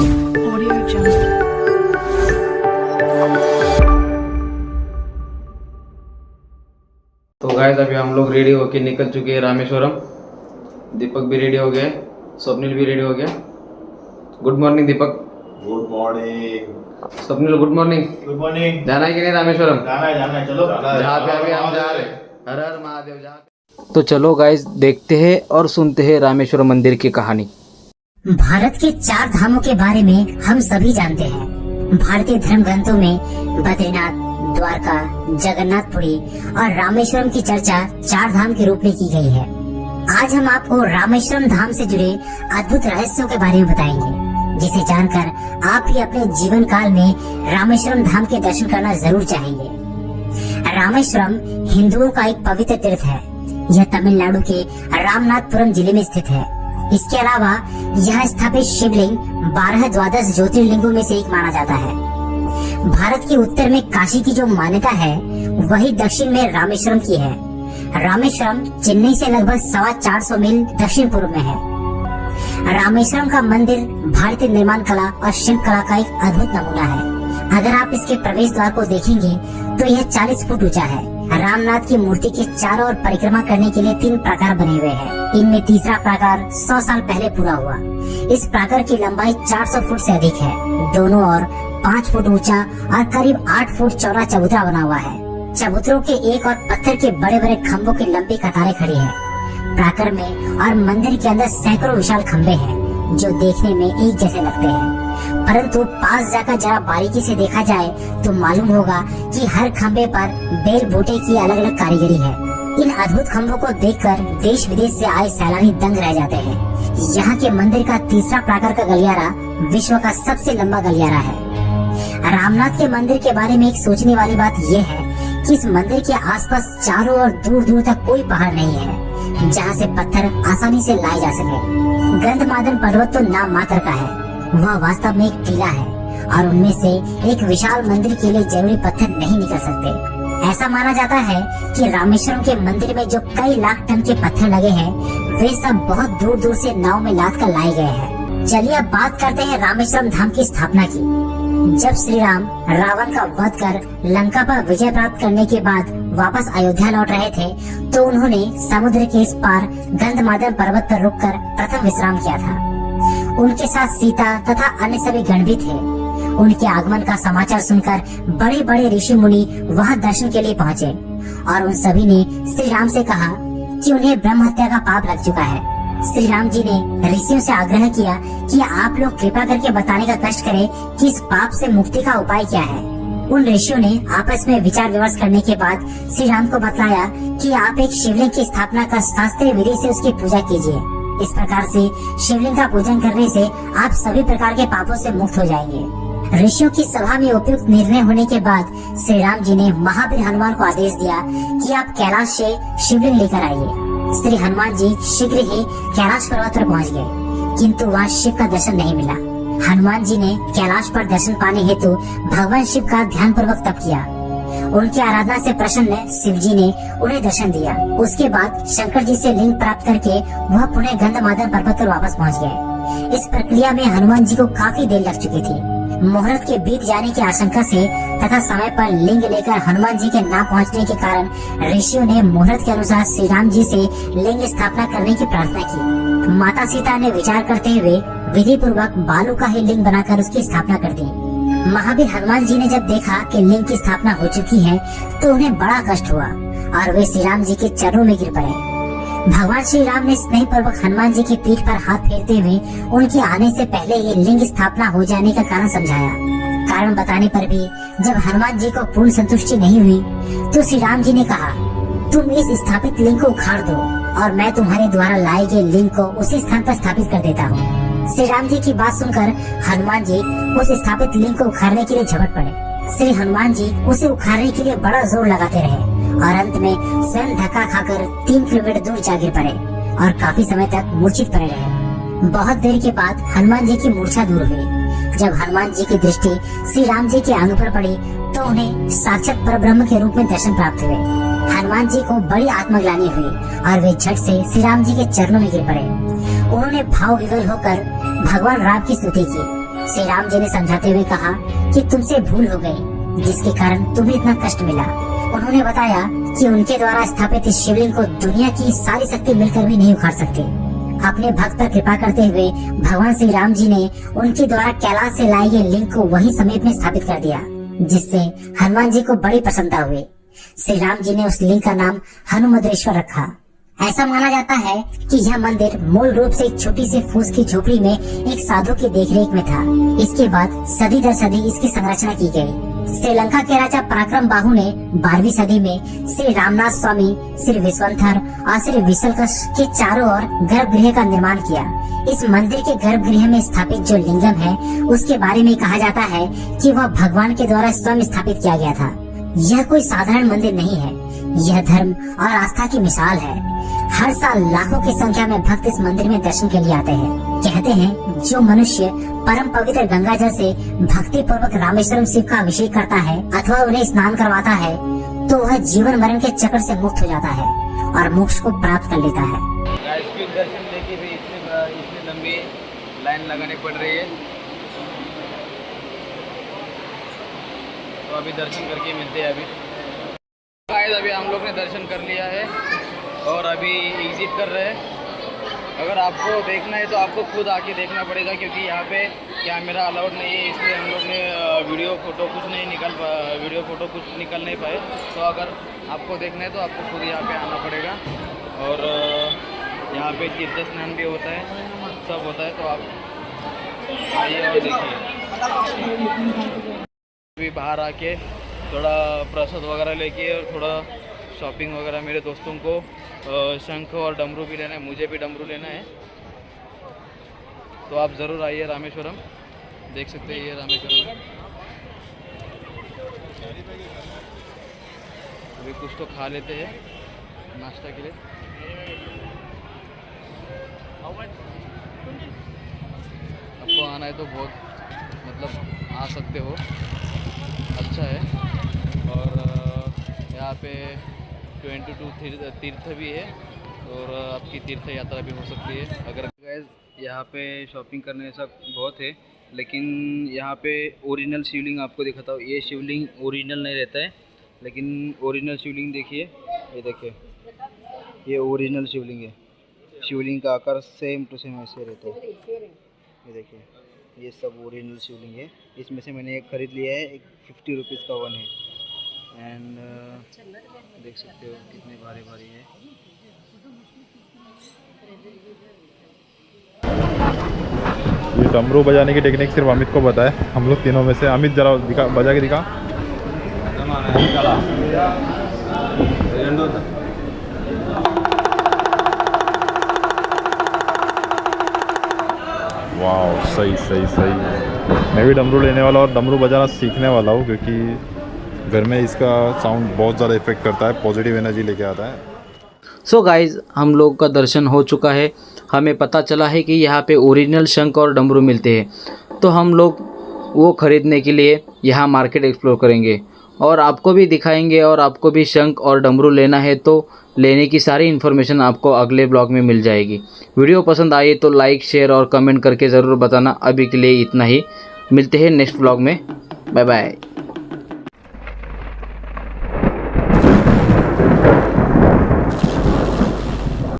Audio Jungle. तो guys अभी हम लोग रेडी होके निकल चुके हैं रामेश्वरम। दीपक भी रेडी हो गया, स्वप्निल भी रेडी हो गया। Good morning Deepak. Good morning. Swapnil good morning. Good morning. जाना है कि नहीं रामेश्वरम? जाना है चलो। जहाँ पे अभी हम जा रहे हैं, हर हर महादेव। जहाँ तो चलो गाइस देखते हैं और सुनते हैं रामेश्वर मंदिर की कहानी। भारत के 4 धामों के बारे में हम सभी जानते हैं। भारतीय धर्म ग्रंथों में बद्रीनाथ, द्वारका, जगन्नाथपुरी और रामेश्वरम की चर्चा 4 धाम के रूप में की गई है। आज हम आपको रामेश्वरम धाम से जुड़े अद्भुत रहस्यों के बारे में बताएंगे, जिसे जानकर आप भी अपने जीवन काल में रामेश्वरम धाम के दर्शन करना जरूर चाहेंगे। रामेश्वरम हिंदुओं का एक पवित्र तीर्थ है। यह तमिलनाडु के रामनाथपुरम जिले में स्थित है। इसके अलावा यहाँ स्थापित शिवलिंग 12 द्वादश ज्योतिर्लिंगों में से एक माना जाता है। भारत के उत्तर में काशी की जो मान्यता है, वही दक्षिण में रामेश्वरम की है। रामेश्वरम चेन्नई से लगभग 450 मील दक्षिण पूर्व में है। रामेश्वरम का मंदिर भारतीय निर्माण कला और शिल्प कला का एक अद्भुत नमूना है। अगर आप इसके प्रवेश द्वार को देखेंगे तो यह 40 फुट ऊंचा है। रामनाथ की मूर्ति के चारों ओर परिक्रमा करने के लिए 3 प्राकार बने हुए हैं। इनमें तीसरा प्राकार 100 साल पहले पूरा हुआ। इस प्राकार की लंबाई 400 फुट से अधिक है। दोनों ओर 5 फुट ऊंचा और करीब 8 फुट चौड़ा चबूतरा बना हुआ है। चबूतरों के एक और पत्थर के बड़े बड़े खम्भों की लंबी कतारें खड़ी है। प्राकार में और मंदिर के अंदर सैकड़ों विशाल खम्भे हैं, जो देखने में एक जैसे लगते हैं, परंतु पास जाकर जरा बारीकी से देखा जाए तो मालूम होगा कि हर खम्भे पर बेल बूटे की अलग अलग कारीगरी है। इन अद्भुत खम्भों को देखकर देश विदेश से आए सैलानी दंग रह जाते हैं। यहाँ के मंदिर का तीसरा प्राकार का गलियारा विश्व का सबसे लंबा गलियारा है। रामनाथ के मंदिर के बारे में एक सोचने वाली बात यह है कि इस मंदिर के आसपास चारों ओर दूर दूर तक कोई पहाड़ नहीं है, जहाँ से पत्थर आसानी से लाए जा सके। गंधमादन पर्वत तो नाम मात्र का है, वह वास्तव में एक टीला है और उनमें से एक विशाल मंदिर के लिए जरूरी पत्थर नहीं निकल सकते। ऐसा माना जाता है कि रामेश्वरम के मंदिर में जो कई लाख टन के पत्थर लगे हैं, वे सब बहुत दूर दूर से नाव में लाद कर लाए गए हैं। चलिए अब बात करते हैं रामेश्वरम धाम की स्थापना की। जब श्री राम रावण का वध कर लंका पर विजय प्राप्त करने के बाद वापस अयोध्या लौट रहे थे, तो उन्होंने समुद्र के इस पार गंधमादन पर्वत पर रुककर प्रथम विश्राम किया था। उनके साथ सीता तथा अन्य सभी गण भी थे। उनके आगमन का समाचार सुनकर बड़े बड़े ऋषि मुनि वहां दर्शन के लिए पहुँचे और उन सभी ने श्री राम से कहा कि उन्हें ब्रह्म हत्या का पाप लग चुका है। श्री राम जी ने ऋषियों से आग्रह किया कि आप लोग कृपा करके बताने का कष्ट करें कि इस पाप से मुक्ति का उपाय क्या है। उन ऋषियों ने आपस में विचार विमर्श करने के बाद श्री राम को बतलाया कि आप एक शिवलिंग की स्थापना कर शास्त्रीय विधि से उसकी पूजा कीजिए। इस प्रकार से शिवलिंग का पूजन करने से आप सभी प्रकार के पापों से मुक्त हो जाएंगे। ऋषियों की सभा में उपयुक्त निर्णय होने के बाद श्री राम जी ने महावीर हनुमान को आदेश दिया कि आप कैलाश से शिवलिंग लेकर आइए। श्री हनुमान जी शीघ्र ही कैलाश पर्वत पर पहुंच गए, किंतु वहाँ शिव का दर्शन नहीं मिला। हनुमान जी ने कैलाश पर दर्शन पाने हेतु भगवान शिव का ध्यान पूर्वक तप किया। उनकी आराधना से प्रसन्न शिव जी ने उन्हें दर्शन दिया। उसके बाद शंकर जी से लिंग प्राप्त करके वह पुनः गंधमादन पर्वत पर वापस पहुंच गए। इस प्रक्रिया में हनुमान जी को काफी देर लग चुकी थी। मुहूर्त के बीत जाने की आशंका से तथा समय पर लिंग लेकर हनुमान जी के न पहुंचने के कारण ऋषियों ने मुहूर्त के अनुसार श्री राम जी से लिंग स्थापना करने की प्रार्थना की। माता सीता ने विचार करते हुए विधि पूर्वक बालू का ही लिंग बनाकर उसकी स्थापना कर दी। महावीर हनुमान जी ने जब देखा कि लिंग की स्थापना हो चुकी है, तो उन्हें बड़ा कष्ट हुआ और वे श्री राम जी के चरणों में गिर पड़े। भगवान श्री राम ने स्नेह पूर्वक हनुमान जी की पीठ पर हाथ फेरते हुए उनके आने से पहले ही लिंग स्थापना हो जाने का कारण समझाया। कारण बताने पर भी जब हनुमान जी को पूर्ण संतुष्टि नहीं हुई, तो श्री राम जी ने कहा, तुम इस स्थापित लिंग को उखाड़ दो और मैं तुम्हारे द्वारा लाए गए लिंग को उसी स्थान पर स्थापित कर देता हूँ। श्री राम जी की बात सुनकर हनुमान जी उस स्थापित लिंग को उखाड़ने के लिए झपट पड़े। श्री हनुमान जी उसे उखाड़ने के लिए बड़ा जोर लगाते रहे और अंत में स्वयं धक्का खाकर 3 किलोमीटर दूर जा गिर पड़े और काफी समय तक मूर्छित पड़े रहे। बहुत देर के बाद हनुमान जी की मूर्छा दूर हुई। जब हनुमान जी की दृष्टि श्री राम जी के अंग पर पड़ी, तो उन्हें साक्षात परब्रह्म के रूप में दर्शन प्राप्त हुए। हनुमान जी को बड़ी आत्मग्लानि हुई और वे झट से श्री राम जी के चरणों में गिर पड़े। उन्होंने भाव विवल होकर भगवान राम की स्तुति की। श्री राम जी ने समझाते हुए कहा कि तुमसे भूल हो गई जिसके कारण तुम्हें इतना कष्ट मिला। उन्होंने बताया कि उनके द्वारा स्थापित इस शिवलिंग को दुनिया की सारी शक्ति मिलकर भी नहीं उखाड़ सकते। अपने भक्त पर कृपा करते हुए भगवान श्री राम जी ने उनके द्वारा कैलाश से लाए गए लिंग को वही समीप में स्थापित कर दिया, जिससे हनुमान जी को बड़ी प्रसन्नता हुई। श्री राम जी ने उस लिंग का नाम हनुमंतरेश्वर रखा। ऐसा माना जाता है कि यह मंदिर मूल रूप से एक छोटी सी फूस की झोपड़ी में एक साधु की देखरेख में था। इसके बाद सदी दर सदी इसकी संरचना की गई। श्रीलंका के राजा पराक्रम बाहु ने 12वीं सदी में श्री रामनाथ स्वामी, श्री विश्वंथर और श्री विशलकश के चारों ओर गर्भगृह का निर्माण किया। इस मंदिर के गर्भगृह में स्थापित जो लिंगम है उसके बारे में कहा जाता है कि वह भगवान के द्वारा स्वयं स्थापित किया गया था। यह कोई साधारण मंदिर नहीं है, यह धर्म और आस्था की मिसाल है। हर साल लाखों की संख्या में भक्त इस मंदिर में दर्शन के लिए आते हैं। कहते हैं जो मनुष्य परम पवित्र गंगा जल से भक्ति पूर्वक रामेश्वरम शिव का अभिषेक करता है अथवा उन्हें स्नान करवाता है तो वह जीवन मरण के चक्र से मुक्त हो जाता है और मोक्ष को प्राप्त कर लेता है। दर्शन लेके भी इतनी लंबी लाइन लगानी पड़ रही है, तो अभी दर्शन करके मिलते हैं। अभी हम लोग ने दर्शन कर लिया है और अभी एग्जिट कर रहे हैं। अगर आपको देखना है तो आपको खुद आके देखना पड़ेगा, क्योंकि यहाँ पे कैमरा अलाउड नहीं है, इसलिए हम लोग ने वीडियो फ़ोटो कुछ निकल नहीं पाए। तो अगर आपको देखना है तो आपको खुद यहाँ पे आना पड़ेगा। और यहाँ पे तीर्थ स्नान भी होता है, सब होता है, तो आप आइए और देखिए। अभी बाहर आके थोड़ा प्रसाद वगैरह लेके और थोड़ा शॉपिंग वगैरह, मेरे दोस्तों को शंख और डमरू भी लेना है, मुझे भी डमरू लेना है। तो आप ज़रूर आइए रामेश्वरम, देख सकते हैं ये रामेश्वरम। अभी कुछ तो खा लेते हैं नाश्ता के लिए। आपको आना है तो बहुत मतलब आ सकते हो, अच्छा है। और यहाँ पे 22 तीर्थ भी है और आपकी तीर्थ यात्रा भी हो सकती है। अगर गाइस यहाँ पे शॉपिंग करने ऐसा बहुत है, लेकिन यहाँ पे ओरिजिनल शिवलिंग आपको दिखाता हूँ। ये शिवलिंग ओरिजिनल नहीं रहता है, लेकिन ओरिजिनल शिवलिंग देखिए, ये देखिए, ये ओरिजिनल शिवलिंग है। शिवलिंग का आकार सेम टू सेम ऐसे रहता है, ये देखिए, ये सब ओरिजिनल शिवलिंग है। इसमें से मैंने एक ख़रीद लिया है, एक 50 रुपीज़ का वन है। एंड देख सकते हो कितने भारी भारी है। ये डमरू बजाने की टेक्निक सिर्फ अमित को पता है, हम लोग तीनों में से। अमित जरा दिखा, बजा के दिखा। वाह, सही सही सही। मैं भी डमरू लेने वाला और डमरू बजाना सीखने वाला हूँ, क्योंकि घर में इसका साउंड बहुत ज़्यादा इफेक्ट करता है, पॉजिटिव एनर्जी लेके आता है। सो गाइज़, हम लोग का दर्शन हो चुका है। हमें पता चला है कि यहाँ पे ओरिजिनल शंख और डमरू मिलते हैं, तो हम लोग वो ख़रीदने के लिए यहाँ मार्केट एक्सप्लोर करेंगे और आपको भी दिखाएंगे। और आपको भी शंख और डमरू लेना है तो लेने की सारी इन्फॉर्मेशन आपको अगले ब्लॉग में मिल जाएगी। वीडियो पसंद आई तो लाइक, शेयर और कमेंट करके ज़रूर बताना। अभी के लिए इतना ही, मिलते हैं नेक्स्ट ब्लॉग में। Bye bye.